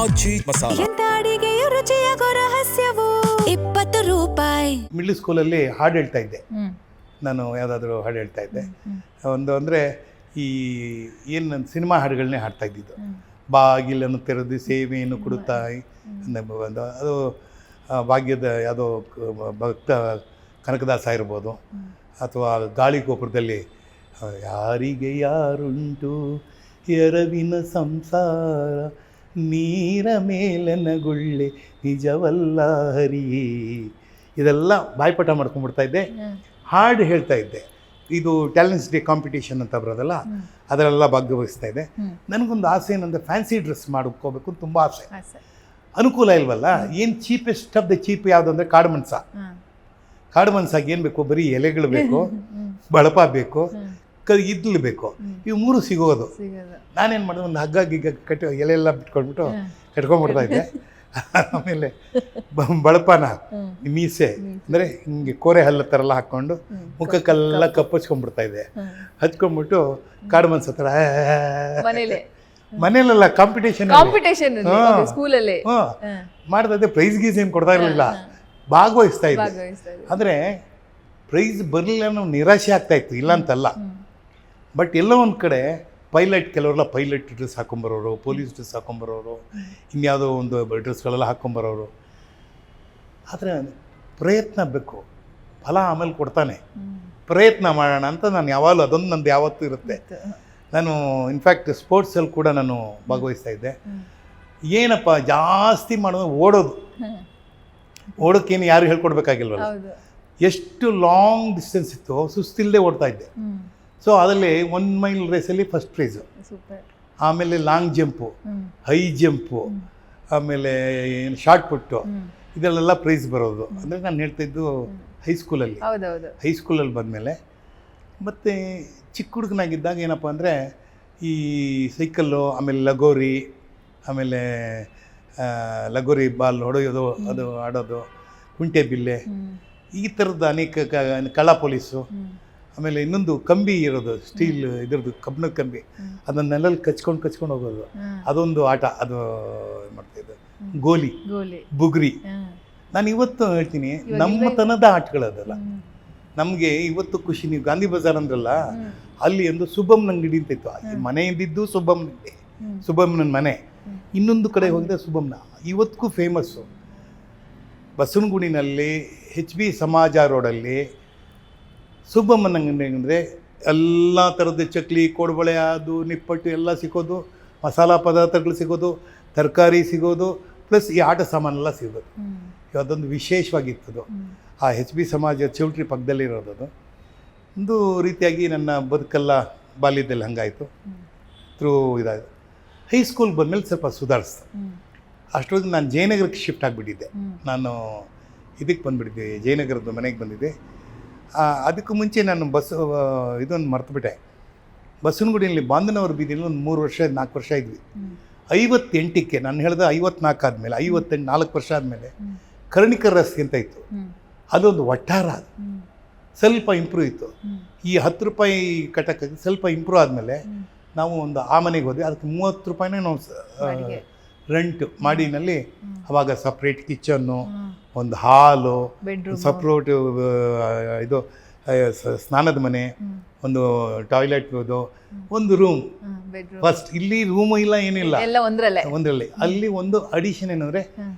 ಆಚಿ ಮಸಾಲ. ಎಂತ ಅಡಿಗೆಯ ರುಚಿಯಾಗೋ ರಹಸ್ಯವು 20 ರೂಪಾಯಿ. ಮಿಡ್ಲ್ ಸ್ಕೂಲಲ್ಲಿ ಹಾಡು ಹೇಳ್ತಾ ಇದ್ದೆ ನಾನು. ಯಾವುದಾದ್ರೂ ಹಾಡು ಹೇಳ್ತಾ ಇದ್ದೆ. ಒಂದು ಅಂದರೆ ಈ ಏನು ನನ್ನ ಸಿನಿಮಾ ಹಾಡುಗಳನ್ನೇ ಹಾಡ್ತಾ ಇದ್ದಿದ್ದು. ಬಾಗಿಲನ್ನು ತೆರೆದು ಸೇವೆಯನ್ನು ಕೊಡುತ್ತಾ ಒಂದು ಅದು ಭಾಗ್ಯದ ಯಾವುದೋ ಭಕ್ತ ಕನಕದಾಸ ಇರ್ಬೋದು, ಅಥವಾ ಗಾಳಿ ಗೋಪುರದಲ್ಲಿ ಯಾರಿಗೆ ಯಾರುಂಟು ಎರವಿನ ಸಂಸಾರ ನೀರ ಮೇಲನ ಗುಳ್ಳೆ ನಿಜವಲ್ಲ ಹರಿಯೇ, ಇದೆಲ್ಲ ಬಾಯ್ಪಾಠ ಮಾಡ್ಕೊಂಡ್ಬಿಡ್ತಾ ಇದ್ದೆ. ಹಾಡು ಹೇಳ್ತಾ ಇದ್ದೆ. ಇದು ಟ್ಯಾಲೆಂಟ್ಸ್ ಡೇ ಕಾಂಪಿಟೇಷನ್ ಅಂತ ಬರೋದಲ್ಲ, ಅದರೆಲ್ಲ ಭಾಗವಹಿಸ್ತಾ ಇದೆ. ನನಗೊಂದು ಆಸೆ ಏನಂದರೆ ಫ್ಯಾನ್ಸಿ ಡ್ರೆಸ್ ಮಾಡ್ಕೋಬೇಕು ಅಂತ ತುಂಬ ಆಸೆ. ಅನುಕೂಲ ಇಲ್ವಲ್ಲ. ಏನು ಚೀಪೆಸ್ಟ್ ಆಫ್ ದ ಚೀಪ್ ಯಾವುದು ಅಂದರೆ ಕಾಡು ಮನ್ಸ. ಕಾಡು ಮನ್ಸಾಗಿ ಏನು ಬೇಕು? ಬರೀ ಎಲೆಗಳು ಬೇಕು, ಬಳಪ ಬೇಕು, ಇದ್ಲು ಬೇಕು. ಇವು ಮೂರು ಸಿಗೋದು. ನಾನೇನು ಮಾಡಿದೆ, ಒಂದು ಹಗ್ಗ ಗಿಗ್ಗ ಕಟ್ಟಿ ಎಲೆಲ್ಲ ಬಿಟ್ಕೊಂಡ್ಬಿಟ್ಟು ಕಟ್ಕೊಂಡ್ಬಿಡ್ತಾ ಇದ್ದೆ. ಆಮೇಲೆ ಬಳಪನ ಮೀಸೆ ಅಂದರೆ ಹಿಂಗೆ ಕೋರೆ ಹಲ್ಲ ಥರ ಎಲ್ಲ ಹಾಕ್ಕೊಂಡು ಮುಖಕ್ಕೆಲ್ಲ ಕಪ್ಪಚ್ಕೊಂಡ್ಬಿಡ್ತಾ ಇದ್ದೆ. ಹಚ್ಕೊಂಡ್ಬಿಟ್ಟು ಕಾಡು ಮನ್ಸ ಥರ ಮನೇಲೆಲ್ಲ ಕಾಂಪಿಟೇಷನ್ ಸ್ಕೂಲಲ್ಲಿ ಮಾಡ್ತಾ ಇದ್ದೆ. ಪ್ರೈಸ್ ಗೀಸ್ ಏನು ಕೊಡ್ತಾ ಇರಲಿಲ್ಲ, ಭಾಗವಹಿಸ್ತಾ ಇದ್ದೆ. ಅಂದರೆ ಪ್ರೈಸ್ ಬರಲಿಲ್ಲ ಅನ್ನೋ ನಿರಾಶೆ ಆಗ್ತಾ ಇತ್ತು, ಇಲ್ಲ ಅಂತಲ್ಲ. ಬಟ್ ಎಲ್ಲೋ ಒಂದು ಕಡೆ ಪೈಲಟ್, ಕೆಲವರೆಲ್ಲ ಪೈಲಟ್ ಡ್ರೆಸ್ ಹಾಕೊಂಬರೋರು, ಪೊಲೀಸ್ ಡ್ರೆಸ್ ಹಾಕೊಂಬರೋರು, ಇನ್ಯಾವುದೋ ಒಂದು ಡ್ರೆಸ್ಗಳೆಲ್ಲ ಹಾಕ್ಕೊಂಬರೋರು. ಆದರೆ ಪ್ರಯತ್ನ ಬೇಕು, ಫಲ ಆಮೇಲೆ ಕೊಡ್ತಾನೆ. ಪ್ರಯತ್ನ ಮಾಡೋಣ ಅಂತ ನಾನು ಯಾವಾಗಲೂ, ಅದೊಂದು ನಂದು ಯಾವತ್ತೂ ಇರುತ್ತೆ. ನಾನು ಇನ್ಫ್ಯಾಕ್ಟ್ ಸ್ಪೋರ್ಟ್ಸಲ್ಲಿ ಕೂಡ ನಾನು ಭಾಗವಹಿಸ್ತಾ ಇದ್ದೆ. ಏನಪ್ಪ ಜಾಸ್ತಿ ಮಾಡೋದು ಓಡೋದು. ಓಡೋಕ್ಕೇನು ಯಾರು ಹೇಳ್ಕೊಡ್ಬೇಕಾಗಿಲ್ವಲ್ಲ. ಎಷ್ಟು ಲಾಂಗ್ ಡಿಸ್ಟೆನ್ಸ್ ಇತ್ತು, ಸುಸ್ತಿಲ್ಲದೆ ಓಡ್ತಾ ಇದ್ದೆ. ಸೊ ಅದರಲ್ಲಿ 1 ಮೈಲ್ ರೇಸಲ್ಲಿ ಫಸ್ಟ್ ಪ್ರೈಸು, ಆಮೇಲೆ ಲಾಂಗ್ ಜಂಪು, ಹೈ ಜಂಪು, ಆಮೇಲೆ ಶಾರ್ಟ್ ಪುಟ್ಟು, ಇದರಲ್ಲೆಲ್ಲ ಪ್ರೈಸ್ ಬರೋದು. ಅಂದರೆ ನಾನು ಹೇಳ್ತಾಯಿದ್ದು ಹೈಸ್ಕೂಲಲ್ಲಿ. ಹೈಸ್ಕೂಲಲ್ಲಿ ಬಂದಮೇಲೆ ಮತ್ತು ಚಿಕ್ಕ ಹುಡುಗನಾಗಿದ್ದಾಗ ಏನಪ್ಪ ಅಂದರೆ ಈ ಸೈಕಲ್ಲು, ಆಮೇಲೆ ಆಮೇಲೆ ಲಗೋರಿ ಬಾಲ್ ಹೊಡೆಯೋದು, ಅದು ಆಡೋದು, ಕುಂಟೆ ಬಿಲ್ಲೆ, ಈ ಥರದ್ದು ಅನೇಕ ಕಳ್ಳ ಪೊಲೀಸು. ಆಮೇಲೆ ಇನ್ನೊಂದು ಕಂಬಿ ಇರೋದು, ಸ್ಟೀಲ್ ಇದ್ರದ್ದು ಕಬ್ಬಿಣದ ಕಂಬಿ, ಅದನ್ನ ನೆಲಲ್ಲಿ ಕಚ್ಕೊಂಡು ಹೋಗೋದು, ಅದೊಂದು ಆಟ. ಅದು ಮಾಡ್ತಾಯಿದ್ದೆ. ಗೋಲಿ, ಬುಗುರಿ. ನಾನು ಇವತ್ತು ಹೇಳ್ತೀನಿ, ನಮ್ಮತನದ ಆಟಗಳದಲ್ಲ. ನಮಗೆ ಇವತ್ತು ಖುಷಿ. ನೀವು ಗಾಂಧಿ ಬಜಾರ್ ಅಂದ್ರಲ್ಲ, ಅಲ್ಲಿ ಒಂದು ಸುಬ್ಬಮ್ಮನ ಅಂಗಡಿ ಅಂತ ಇತ್ತು. ಮನೆಯಿಂದಿದ್ದು ಸುಬ್ಬಮ್ಮನ ಅಂಗಡಿ, ಸುಬ್ಬಮ್ಮನ ಮನೆ. ಇನ್ನೊಂದು ಕಡೆ ಹೋಗಿದ್ದೆ ಸುಬ್ಬಮ್ಮನ, ಇವತ್ತಿಗೂ ಫೇಮಸ್ಸು. ಬಸವನಗುಡಿನಲ್ಲಿ HB ಸಮಾಜ ರೋಡಲ್ಲಿ ಸುಬ್ಬಮ್ಮನ ಅಂಗಡಿ ಅಂದರೆ ಎಲ್ಲ ಥರದ್ದು ಚಕ್ಲಿ, ಕೋಡುಬಳೆ, ಅದು ನಿಪ್ಪಟ್ಟು ಎಲ್ಲ ಸಿಗೋದು, ಮಸಾಲ ಪದಾರ್ಥಗಳು ಸಿಗೋದು, ತರಕಾರಿ ಸಿಗೋದು, ಪ್ಲಸ್ ಈ ಆಟ ಸಾಮಾನೆಲ್ಲ ಸಿಗೋದು. ಅದೊಂದು ವಿಶೇಷವಾಗಿತ್ತದು. ಆ HB ಸಮಾಜ ಚೌಲ್ಟ್ರಿ ಪಕ್ಕದಲ್ಲಿರೋದು. ಅದು ಒಂದು ರೀತಿಯಾಗಿ ನನ್ನ ಬದುಕೆಲ್ಲ ಬಾಲ್ಯದಲ್ಲಿ ಹಂಗಾಯಿತು. ಥ್ರೂ ಇದಾಯಿತು. ಹೈಸ್ಕೂಲ್ಗೆ ಬಂದಮೇಲೆ ಸ್ವಲ್ಪ ಸುಧಾರಿಸ್ತು. ಅಷ್ಟೊತ್ತಿಗೆ ನಾನು ಜಯನಗರಕ್ಕೆ ಶಿಫ್ಟ್ ಆಗಿಬಿಟ್ಟಿದ್ದೆ. ನಾನು ಇದಕ್ಕೆ ಬಂದುಬಿಟ್ಟಿದ್ದೆ, ಜಯನಗರದ ಮನೆಗೆ ಬಂದಿದ್ದೆ. ಅದಕ್ಕೂ ಮುಂಚೆ ನಾನು ಇದೊಂದು ಮರ್ತುಬಿಟ್ಟೆ. ಬಸವನಗುಡಿಯಲ್ಲಿ ಬಾಂಧನವರ ಬೀದಿಯಲ್ಲಿ ಒಂದು 3 ವರ್ಷ 4 ವರ್ಷ ಇದ್ವಿ. 58ಕ್ಕೆ ನಾನು ಹೇಳಿದೆ, 54 ಆದಮೇಲೆ 58 4 ವರ್ಷ ಆದಮೇಲೆ ಕರ್ಣಿಕರ ರಸ್ತೆ ಅಂತ ಇತ್ತು. ಅದೊಂದು ವಠಾರ, ಅದು ಸ್ವಲ್ಪ ಇಂಪ್ರೂವ್ ಇತ್ತು. ಈ 10 ರೂಪಾಯಿ ಕಟ್ಟಕ್ಕೆ ಸ್ವಲ್ಪ ಇಂಪ್ರೂವ್ ಆದಮೇಲೆ ನಾವು ಒಂದು ಆ ಮನೆಗೆ ಹೋದ್ವಿ. ಅದಕ್ಕೆ 30 ರೂಪಾಯಿನೇ ನಾವು ರೆಂಟ್ ಮಾಡಿನಲ್ಲಿ. ಅವಾಗ ಸಪ್ರೇಟ್ ಕಿಚನ್ನು, ಒಂದು ಹಾಲು, ಸಪ್ರೇಟ್ ಇದು ಸ್ನಾನದ ಮನೆ, ಒಂದು ಟಾಯ್ಲೆಟ್, ಒಂದು ರೂಮ್. ಫಸ್ಟ್ ಇಲ್ಲಿ ರೂಮು ಇಲ್ಲ, ಏನಿಲ್ಲ, ಒಂದರಲ್ಲಿ. ಅಲ್ಲಿ ಒಂದು ಅಡಿಷನ್ ಏನಂದರೆ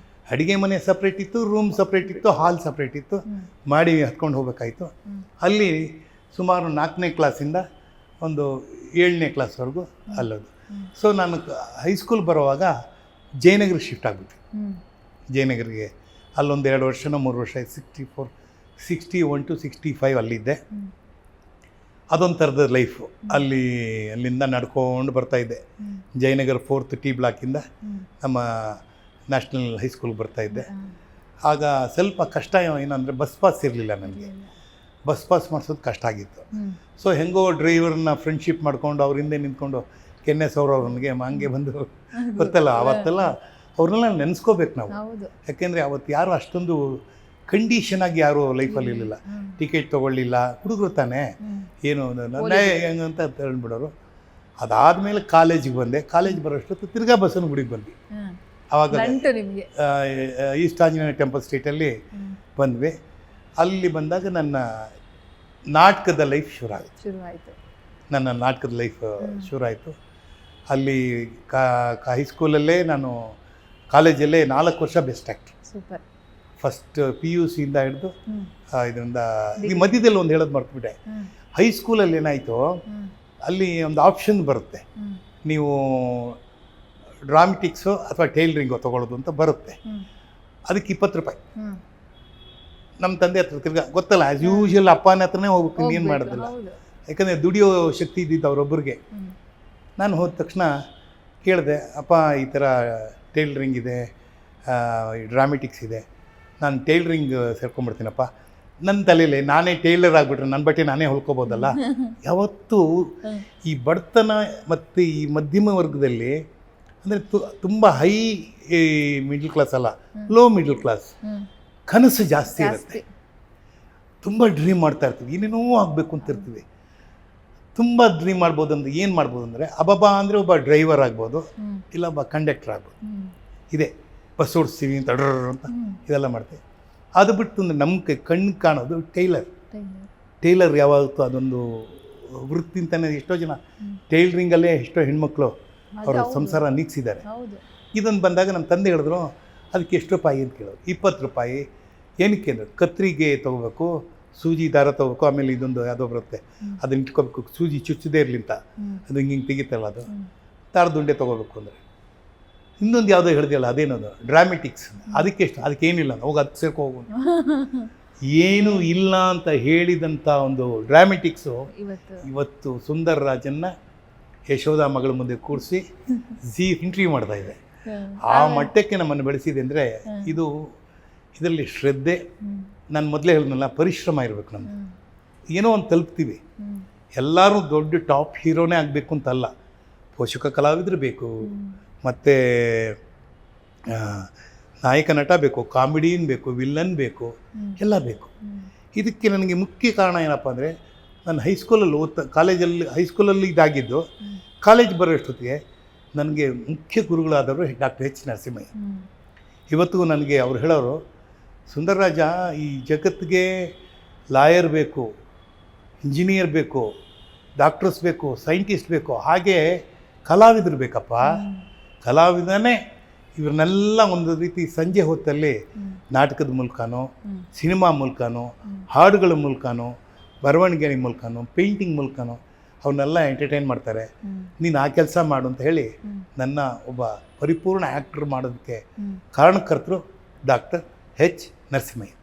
ಅಡುಗೆ ಮನೆ ಸಪ್ರೇಟ್ ಇತ್ತು, ರೂಮ್ ಸಪ್ರೇಟ್ ಇತ್ತು, ಹಾಲ್ ಸಪ್ರೇಟ್ ಇತ್ತು. ಮಾಡಿ ಹತ್ಕೊಂಡು ಹೋಗ್ಬೇಕಾಯ್ತು. ಅಲ್ಲಿ ಸುಮಾರು 4ನೇ ಕ್ಲಾಸಿಂದ ಒಂದು 7ನೇ ಕ್ಲಾಸ್ವರೆಗೂ ಅಲ್ಲೋದು. ಸೊ ನಾನು ಹೈಸ್ಕೂಲ್ ಬರುವಾಗ ಜಯನಗರ ಶಿಫ್ಟ್ ಆಗಿಬಿಟ್ಟು, ಜಯನಗರಿಗೆ ಅಲ್ಲೊಂದು 2 ವರ್ಷನೋ 3 ವರ್ಷ, 61 to 65 ಅಲ್ಲಿದ್ದೆ. ಅದೊಂದು ಥರದ ಲೈಫು. ಅಲ್ಲಿಂದ ನಡ್ಕೊಂಡು ಬರ್ತಾಯಿದ್ದೆ. ಜಯನಗರ 4th T ಬ್ಲಾಕಿಂದ ನಮ್ಮ ನ್ಯಾಷನಲ್ ಹೈಸ್ಕೂಲ್ಗೆ ಬರ್ತಾಯಿದ್ದೆ. ಆಗ ಸ್ವಲ್ಪ ಕಷ್ಟ ಏನಂದರೆ ಬಸ್ ಪಾಸ್ ಇರಲಿಲ್ಲ ನನಗೆ. ಬಸ್ ಪಾಸ್ ಮಾಡಿಸೋದು ಕಷ್ಟ ಆಗಿತ್ತು. ಸೊ ಹೆಂಗೋ ಡ್ರೈವರ್ನ ಫ್ರೆಂಡ್ಶಿಪ್ ಮಾಡ್ಕೊಂಡು ಅವ್ರ ಹಿಂದೆ ನಿಂತ್ಕೊಂಡು KNS ಅವ್ರವ್ರಿಗೆ ಹಂಗೆ ಬಂದು ಗೊತ್ತಲ್ಲ, ಅವತ್ತೆಲ್ಲ ಅವ್ರನ್ನೆಲ್ಲ ನೆನೆಸ್ಕೋಬೇಕು ನಾವು. ಯಾಕೆಂದರೆ ಅವತ್ತು ಯಾರು ಅಷ್ಟೊಂದು ಕಂಡೀಷನ್ ಆಗಿ ಯಾರು ಲೈಫಲ್ಲಿ ಇರಲಿಲ್ಲ. ಟಿಕೆಟ್ ತೊಗೊಳ್ಳಿಲ್ಲ, ಹುಡುಗರು ತಾನೇ, ಏನು ಹೆಂಗಂತ ಹೇಳ್ಬಿಡೋರು. ಅದಾದಮೇಲೆ ಕಾಲೇಜಿಗೆ ಬಂದೆ. ಕಾಲೇಜ್ ಬರೋಷ್ಟೊತ್ತು ತಿರ್ಗಾ ಬಸವನಗುಡಿಗೆ ಬಂದ್ವಿ. ಆವಾಗ ನಂಟು ನಿಮಗೆ. ಈಸ್ಟ್ ಆಂಜನೇಯ ಟೆಂಪಲ್ ಸ್ಟ್ರೀಟಲ್ಲಿ ಬಂದ್ವಿ. ಅಲ್ಲಿ ಬಂದಾಗ ನನ್ನ ನಾಟಕದ ಲೈಫ್ ಶುರುವಾಯಿತು. ನನ್ನ ನಾಟಕದ ಲೈಫ್ ಶುರುವಾಯಿತು. ಅಲ್ಲಿ ಹೈಸ್ಕೂಲಲ್ಲೇ ನಾನು ಕಾಲೇಜಲ್ಲೇ 4 ವರ್ಷ best actor. Super. First PUC ಇಂದ ಹಿಡಿದು ಇದರಿಂದ ಈ ಮಧ್ಯದಲ್ಲಿ ಒಂದು ಹೇಳೋದು ಮರ್ತ್ಬಿಟ್ಟೆ. ಹೈಸ್ಕೂಲಲ್ಲಿ ಏನಾಯಿತು, ಅಲ್ಲಿ ಒಂದು ಆಪ್ಷನ್ ಬರುತ್ತೆ, ನೀವು ಡ್ರಾಮೆಟಿಕ್ಸು ಅಥವಾ ಟೈಲರಿಂಗು ತೊಗೊಳ್ಳೋದು ಅಂತ ಬರುತ್ತೆ. ಅದಕ್ಕೆ 20 ರೂಪಾಯಿ. ನಮ್ಮ ತಂದೆ ಹತ್ರ ತಿರ್ಗಾ ಗೊತ್ತಲ್ಲ, ಆ್ಯಸ್ ಯೂಶುವಲ್ ಅಪ್ಪನ ಹತ್ರನೇ ಹೋಗ್ಬೇಕು, ಇನ್ನೇನು ಮಾಡೋದಿಲ್ಲ. ಯಾಕಂದರೆ ದುಡಿಯೋ ಶಕ್ತಿ ಇದ್ದಿದ್ದು ಅವರೊಬ್ಬರಿಗೆ. ನಾನು ಹೋದ ತಕ್ಷಣ ಕೇಳಿದೆ, ಅಪ್ಪ ಈ ಥರ ಟೈಲರಿಂಗ್ ಇದೆ, ಡ್ರಾಮೆಟಿಕ್ಸ್ ಇದೆ, ನಾನು ಟೈಲರಿಂಗ್ ಸೇರ್ಕೊಂಡ್ಬಿಡ್ತೀನಪ್ಪ. ನನ್ನ ತಲೆಯಲ್ಲಿ ನಾನೇ ಟೈಲರ್ ಆಗಿಬಿಟ್ರೆ ನನ್ನ ಬಟ್ಟೆ ನಾನೇ ಹೊಲ್ಕೋಬೋದಲ್ಲ. ಯಾವತ್ತೂ ಈ ಬಡತನ ಮತ್ತು ಈ ಮಧ್ಯಮ ವರ್ಗದಲ್ಲಿ ಅಂದರೆ ತುಂಬ ಹೈ ಮಿಡ್ಲ್ ಕ್ಲಾಸ್ ಅಲ್ಲ, ಲೋ ಮಿಡ್ಲ್ ಕ್ಲಾಸ್ ಕನಸು ಜಾಸ್ತಿ ಇರುತ್ತೆ. ತುಂಬ ಡ್ರೀಮ್ ಮಾಡ್ತಾ ಇರ್ತೀವಿ, ಏನೇನೋ ಆಗಬೇಕು ಅಂತ ಇರ್ತೀವಿ. ತುಂಬ ಡ್ರೀಮ್ ಮಾಡ್ಬೋದು ಅಂದರೆ ಏನು ಮಾಡ್ಬೋದು ಅಂದರೆ ಅಬ್ಬಬ್ಬಾ ಅಂದರೆ ಒಬ್ಬ ಡ್ರೈವರ್ ಆಗ್ಬೋದು, ಇಲ್ಲ ಒಬ್ಬ ಕಂಡಕ್ಟರ್ ಆಗ್ಬೋದು. ಇದೆ ಬಸ್ ಓಡಿಸ್ತೀವಿ ಅಂತ ಅಂತ ಇದೆಲ್ಲ ಮಾಡ್ತೀವಿ. ಅದು ಬಿಟ್ಟು ಅಂದರೆ ನಮ್ಮ ಕಣ್ಣು ಕಾಣೋದು ಟೈಲರ್ ಯಾವತ್ತೂ ಅದೊಂದು ವೃತ್ತಿ ಅಂತಲೇ. ಎಷ್ಟೋ ಜನ ಟೈಲರಿಂಗಲ್ಲೇ ಎಷ್ಟೋ ಹೆಣ್ಮಕ್ಳು ಅವರ ಸಂಸಾರ ನೀಗಿಸಿದ್ದಾರೆ. ಇದೊಂದು ಬಂದಾಗ ನಮ್ಮ ತಂದೆ ಹೇಳಿದ್ರು, ಅದಕ್ಕೆ ಎಷ್ಟು ರೂಪಾಯಿ ಅಂತ ಕೇಳೋದು. 20 ರೂಪಾಯಿ. ಏನಕ್ಕೆ ಅಂದರೆ ಕತ್ರಿಗೆ ತೊಗೋಬೇಕು, ಸೂಜಿ ದಾರ ತೊಗೋಬೇಕು, ಆಮೇಲೆ ಇದೊಂದು ಯಾವುದೋ ಬರುತ್ತೆ ಅದನ್ನ ಇಟ್ಕೋಬೇಕು, ಸೂಜಿ ಚುಚ್ಚದೇ ಇರಲಿ ಅಂತ, ಅದು ಹಿಂಗೆ ತೆಗಿತಲ್ಲ, ಅದು ದಾರದುಂಡೆ ತೊಗೋಬೇಕು ಅಂದರೆ. ಇನ್ನೊಂದು ಯಾವುದೋ ಹೇಳಿದೆಯಲ್ಲ, ಅದೇನದು ಡ್ರಾಮೆಟಿಕ್ಸ್, ಅದಕ್ಕೆ ಎಷ್ಟು, ಅದಕ್ಕೇನಿಲ್ಲ, ಹೋಗಿ ಅದಕ್ಕೆ ಸೇರ್ಕೋಗು. ಏನೂ ಇಲ್ಲ ಅಂತ ಹೇಳಿದಂಥ ಒಂದು ಡ್ರಾಮೆಟಿಕ್ಸು ಇವತ್ತು ಸುಂದರ್ ರಾಜನ್ನ ಯಶೋಧ ಮಗಳ ಮುಂದೆ ಕೂರಿಸಿ ಇಂಟರ್ವ್ಯೂ ಮಾಡ್ತಾ ಇದೆ. ಆ ಮಟ್ಟಕ್ಕೆ ನಮ್ಮನ್ನು ಬೆಳೆಸಿದೆ ಅಂದರೆ ಇದರಲ್ಲಿ ಶ್ರದ್ಧೆ. ನಾನು ಮೊದಲೇ ಹೇಳಿದ್ನಲ್ಲ, ಪರಿಶ್ರಮ ಇರಬೇಕು. ನಮ್ಮದು ಏನೋ ಒಂದು ತಲುಪ್ತೀವಿ. ಎಲ್ಲರೂ ದೊಡ್ಡ ಟಾಪ್ ಹೀರೋನೇ ಆಗಬೇಕು ಅಂತಲ್ಲ, ಪೋಷಕ ಕಲಾವಿದರು ಬೇಕು, ಮತ್ತು ನಾಯಕ ನಟ ಬೇಕು, ಕಾಮಿಡಿಯನ್ ಬೇಕು, ವಿಲ್ಲನ್ ಬೇಕು, ಎಲ್ಲ ಬೇಕು. ಇದಕ್ಕೆ ನನಗೆ ಮುಖ್ಯ ಕಾರಣ ಏನಪ್ಪ ಅಂದರೆ, ನಾನು ಹೈಸ್ಕೂಲಲ್ಲಿ ಹೈಸ್ಕೂಲಲ್ಲಿ ಇದಾಗಿದ್ದು, ಕಾಲೇಜ್ ಬರೋಷ್ಟೊತ್ತಿಗೆ ನನಗೆ ಮುಖ್ಯ ಗುರುಗಳಾದವರು ಡಾಕ್ಟರ್ H. ನರಸಿಂಹಯ್ಯ. ಇವತ್ತಿಗೂ ನನಗೆ ಅವ್ರು ಹೇಳೋರು, ಸುಂದರರಾಜ, ಈ ಜಗತ್ತಿಗೆ ಲಾಯರ್ ಬೇಕು, ಇಂಜಿನಿಯರ್ ಬೇಕು, ಡಾಕ್ಟರ್ಸ್ ಬೇಕು, ಸೈಂಟಿಸ್ಟ್ ಬೇಕು, ಹಾಗೆ ಕಲಾವಿದರು ಬೇಕಪ್ಪ. ಕಲಾವಿದನೇ ಇವ್ರನ್ನೆಲ್ಲ ಒಂದು ರೀತಿ ಸಂಜೆ ಹೊತ್ತಲ್ಲಿ ನಾಟಕದ ಮೂಲಕನೋ, ಸಿನಿಮಾ ಮೂಲಕನೋ, ಹಾಡುಗಳ ಮೂಲಕನೋ, ಬರವಣಿಗೆ ಮೂಲಕನೋ, ಪೇಂಟಿಂಗ್ ಮೂಲಕನೋ ಅವನ್ನೆಲ್ಲ ಎಂಟರ್ಟೈನ್ ಮಾಡ್ತಾರೆ. ನೀನು ಆ ಕೆಲಸ ಮಾಡು ಅಂತ ಹೇಳಿ ನನ್ನ ಒಬ್ಬ ಪರಿಪೂರ್ಣ ಆ್ಯಕ್ಟರ್ ಮಾಡೋದಕ್ಕೆ ಕಾರಣಕರ್ತರು ಡಾಕ್ಟರ್ H. ನರಸಿಂಹಯ್ಯ.